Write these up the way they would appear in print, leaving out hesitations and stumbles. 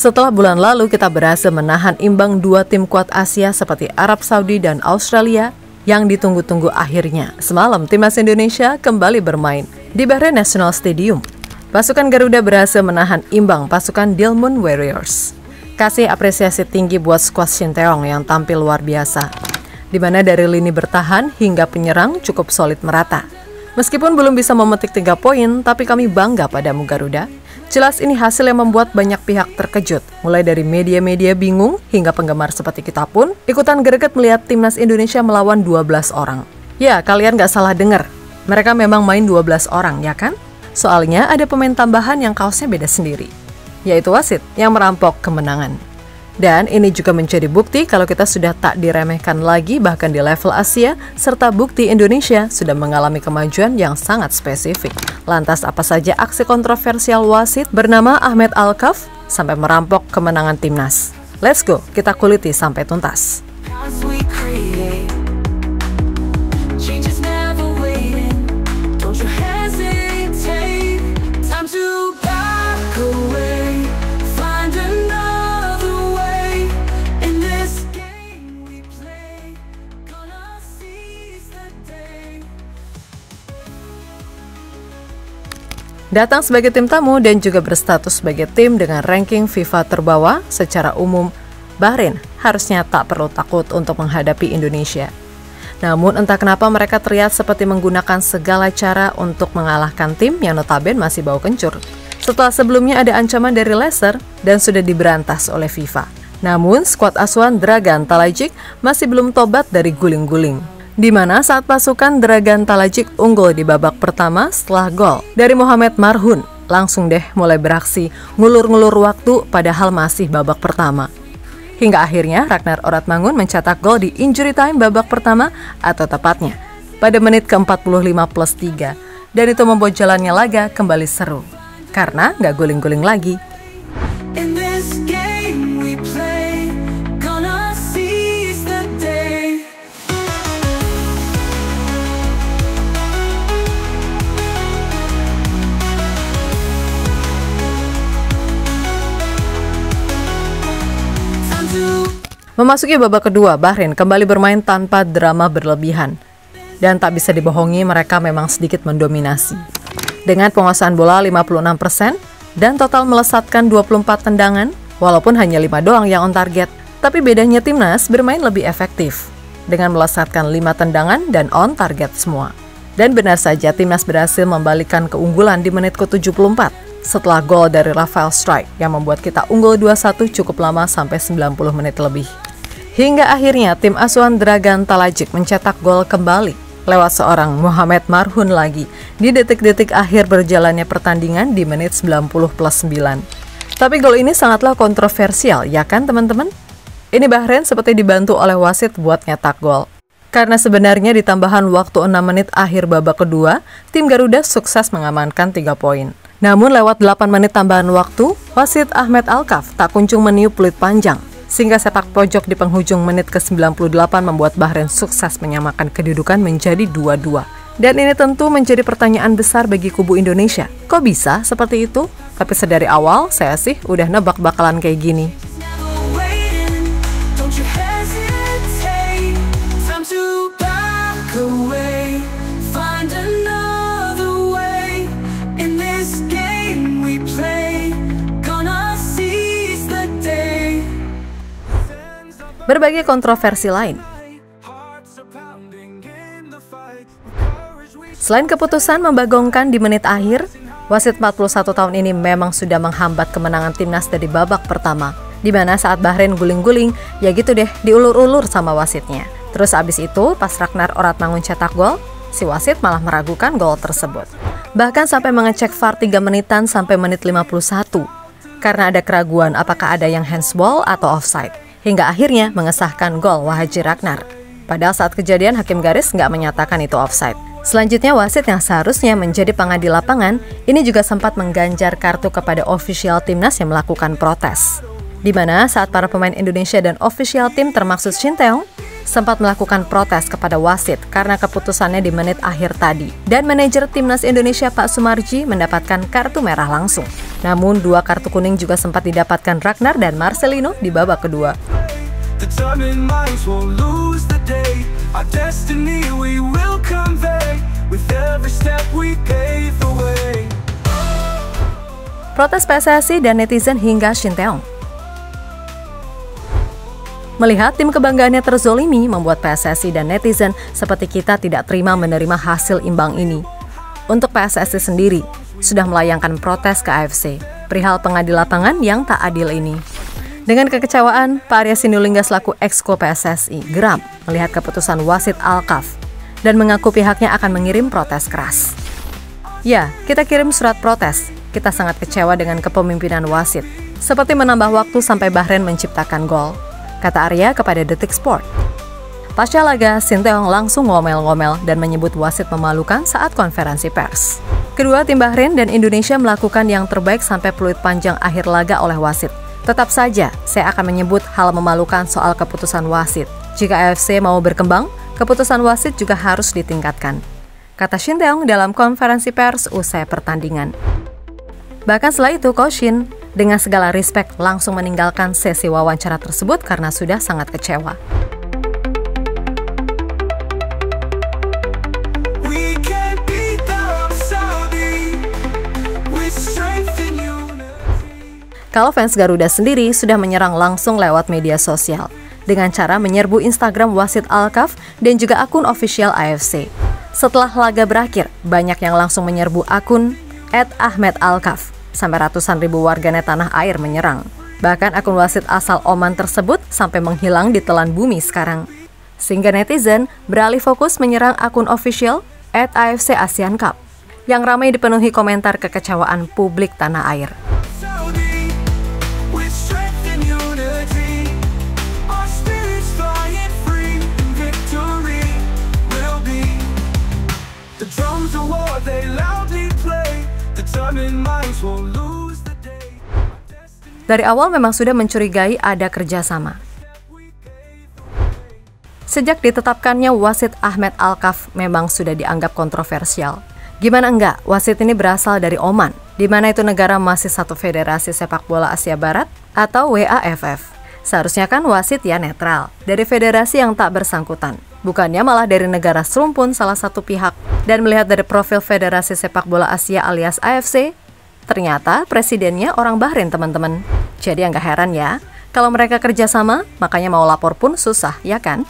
Setelah bulan lalu kita berhasil menahan imbang dua tim kuat Asia seperti Arab Saudi dan Australia yang ditunggu-tunggu akhirnya. Semalam timnas Indonesia kembali bermain di Bahrain National Stadium. Pasukan Garuda berhasil menahan imbang pasukan Dilmun Warriors. Kasih apresiasi tinggi buat skuad Shin-taeyong yang tampil luar biasa, di mana dari lini bertahan hingga penyerang cukup solid merata. Meskipun belum bisa memetik 3 poin, tapi kami bangga padamu Garuda. Jelas ini hasil yang membuat banyak pihak terkejut, mulai dari media-media bingung hingga penggemar seperti kita pun ikutan greget melihat timnas Indonesia melawan 12 orang. Ya, kalian gak salah dengar, mereka memang main 12 orang, ya kan? Soalnya ada pemain tambahan yang kaosnya beda sendiri, yaitu wasit yang merampok kemenangan. Dan ini juga menjadi bukti kalau kita sudah tak diremehkan lagi bahkan di level Asia, serta bukti Indonesia sudah mengalami kemajuan yang sangat spesifik. Lantas apa saja aksi kontroversial wasit bernama Ahmed Alkaf sampai merampok kemenangan timnas? Let's go, kita kuliti sampai tuntas. Datang sebagai tim tamu dan juga berstatus sebagai tim dengan ranking FIFA terbawah, secara umum Bahrain harusnya tak perlu takut untuk menghadapi Indonesia. Namun entah kenapa mereka terlihat seperti menggunakan segala cara untuk mengalahkan tim yang notabene masih bau kencur. Setelah sebelumnya ada ancaman dari Leicester dan sudah diberantas oleh FIFA. Namun skuad asuhan Dragan Talajic masih belum tobat dari guling-guling, di mana saat pasukan Dragan Talajic unggul di babak pertama setelah gol dari Mohamed Marhun, langsung deh mulai beraksi ngulur-ngulur waktu padahal masih babak pertama. Hingga akhirnya Ragnar Oratmangun mencetak gol di injury time babak pertama, atau tepatnya pada menit ke-45+3, dan itu membuat jalannya laga kembali seru karena nggak guling-guling lagi. Memasuki babak kedua, Bahrain kembali bermain tanpa drama berlebihan. Dan tak bisa dibohongi, mereka memang sedikit mendominasi. Dengan penguasaan bola 56% dan total melesatkan 24 tendangan, walaupun hanya 5 doang yang on target. Tapi bedanya timnas bermain lebih efektif, dengan melesatkan 5 tendangan dan on target semua. Dan benar saja timnas berhasil membalikkan keunggulan di menit ke-74. Setelah gol dari Rafael Strike yang membuat kita unggul 2-1 cukup lama sampai 90 menit lebih. Hingga akhirnya tim asuhan Dragan Talajic mencetak gol kembali lewat seorang Mohamed Marhun lagi di detik-detik akhir berjalannya pertandingan di menit 90+9. Tapi gol ini sangatlah kontroversial, ya kan teman-teman? Ini Bahrain seperti dibantu oleh wasit buat nyetak gol. Karena sebenarnya di tambahan waktu 6 menit akhir babak kedua, tim Garuda sukses mengamankan 3 poin. Namun lewat 8 menit tambahan waktu, wasit Ahmed Alkaf tak kunjung meniup peluit panjang, sehingga sepak pojok di penghujung menit ke-98 membuat Bahrain sukses menyamakan kedudukan menjadi 2-2. Dan ini tentu menjadi pertanyaan besar bagi kubu Indonesia. Kok bisa seperti itu? Tapi sedari awal, saya sih udah nebak bakalan kayak gini. Berbagai kontroversi lain. Selain keputusan membagongkan di menit akhir, wasit 41 tahun ini memang sudah menghambat kemenangan timnas dari babak pertama, di mana saat Bahrain guling-guling, ya gitu deh, diulur-ulur sama wasitnya. Terus abis itu, pas Ragnar Oratmangun cetak gol, si wasit malah meragukan gol tersebut. Bahkan sampai mengecek VAR 3 menitan sampai menit 51, karena ada keraguan apakah ada yang handsball atau offside. Hingga akhirnya mengesahkan gol Wahaji Ragnar. Padahal saat kejadian hakim garis nggak menyatakan itu offside. Selanjutnya wasit yang seharusnya menjadi pengadil lapangan ini juga sempat mengganjar kartu kepada ofisial timnas yang melakukan protes. di mana saat para pemain Indonesia dan official tim termaksud Shin Tae-yong sempat melakukan protes kepada wasit karena keputusannya di menit akhir tadi. Dan manajer timnas Indonesia Pak Sumarji mendapatkan kartu merah langsung. Namun 2 kartu kuning juga sempat didapatkan Ragnar dan Marcelino di babak kedua. Protes PSSI dan netizen hingga Shin Tae-yong. Melihat tim kebanggaannya terzolimi membuat PSSI dan netizen seperti kita tidak terima menerima hasil imbang ini. Untuk PSSI sendiri, sudah melayangkan protes ke AFC perihal pengadil lapangan yang tak adil ini. Dengan kekecewaan, Pak Arya Sinulinga selaku Exco PSSI geram melihat keputusan wasit Alkaf dan mengaku pihaknya akan mengirim protes keras. Ya, kita kirim surat protes. Kita sangat kecewa dengan kepemimpinan wasit, seperti menambah waktu sampai Bahrain menciptakan gol, kata Arya kepada Detik Sport. Pasca laga, Shin Tae-yong langsung ngomel-ngomel dan menyebut wasit memalukan saat konferensi pers. Kedua tim Bahrain dan Indonesia melakukan yang terbaik sampai peluit panjang akhir laga oleh wasit. Tetap saja, saya akan menyebut hal memalukan soal keputusan wasit. Jika AFC mau berkembang, keputusan wasit juga harus ditingkatkan, kata Shin Tae-yong dalam konferensi pers usai pertandingan. Bahkan setelah itu, Coach Shin dengan segala respek langsung meninggalkan sesi wawancara tersebut karena sudah sangat kecewa. Kalau fans Garuda sendiri sudah menyerang langsung lewat media sosial dengan cara menyerbu Instagram wasit Alkaf dan juga akun official AFC. Setelah laga berakhir, banyak yang langsung menyerbu akun @ahmedalkaf. Sampai ratusan ribu warganet tanah air menyerang. Bahkan akun wasit asal Oman tersebut sampai menghilang di telan bumi sekarang. Sehingga netizen beralih fokus menyerang akun official @AFC Asian Cup yang ramai dipenuhi komentar kekecewaan publik tanah air. Dari awal memang sudah mencurigai ada kerjasama. Sejak ditetapkannya wasit Ahmed Alkaf memang sudah dianggap kontroversial. Gimana enggak, wasit ini berasal dari Oman, di mana itu negara masih satu federasi sepak bola Asia Barat atau WAFF. Seharusnya kan wasit ya netral, dari federasi yang tak bersangkutan. Bukannya malah dari negara serumpun salah satu pihak. Dan melihat dari profil Federasi Sepak Bola Asia alias AFC, ternyata presidennya orang Bahrain, teman-teman. Jadi nggak heran ya, kalau mereka kerjasama, makanya mau lapor pun susah, ya kan?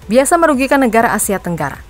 Biasa merugikan negara Asia Tenggara.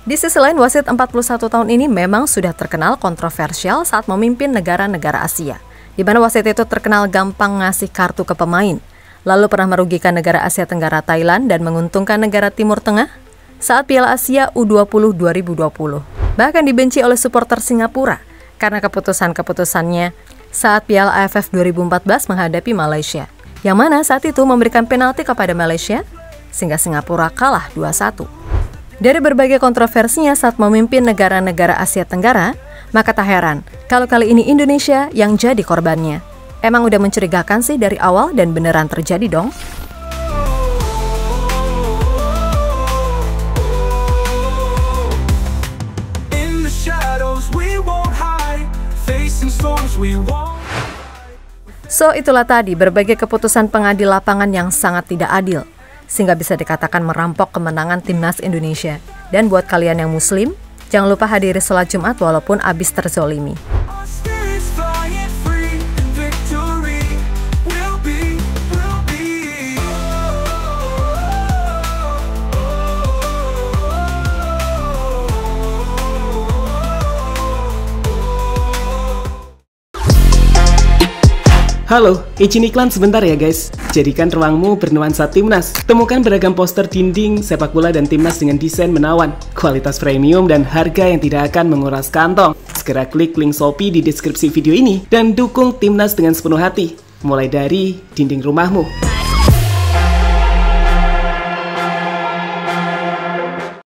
Di sisi lain, wasit 41 tahun ini memang sudah terkenal kontroversial saat memimpin negara-negara Asia, di mana wasit itu terkenal gampang ngasih kartu ke pemain, lalu pernah merugikan negara Asia Tenggara Thailand dan menguntungkan negara Timur Tengah saat Piala Asia U20 2020. Bahkan dibenci oleh supporter Singapura karena keputusan-keputusannya saat Piala AFF 2014 menghadapi Malaysia, yang mana saat itu memberikan penalti kepada Malaysia sehingga Singapura kalah 2-1. Dari berbagai kontroversinya saat memimpin negara-negara Asia Tenggara, maka tak heran kalau kali ini Indonesia yang jadi korbannya. Emang udah mencurigakan sih dari awal dan beneran terjadi dong. So itulah tadi berbagai keputusan pengadil lapangan yang sangat tidak adil, sehingga bisa dikatakan merampok kemenangan timnas Indonesia. Dan buat kalian yang muslim, jangan lupa hadiri sholat Jumat walaupun abis terzolimi. Halo, izin iklan sebentar ya guys. Jadikan ruangmu bernuansa timnas. Temukan beragam poster dinding, sepak bola dan timnas dengan desain menawan, kualitas premium dan harga yang tidak akan menguras kantong. Segera klik link Shopee di deskripsi video ini dan dukung timnas dengan sepenuh hati. mulai dari dinding rumahmu.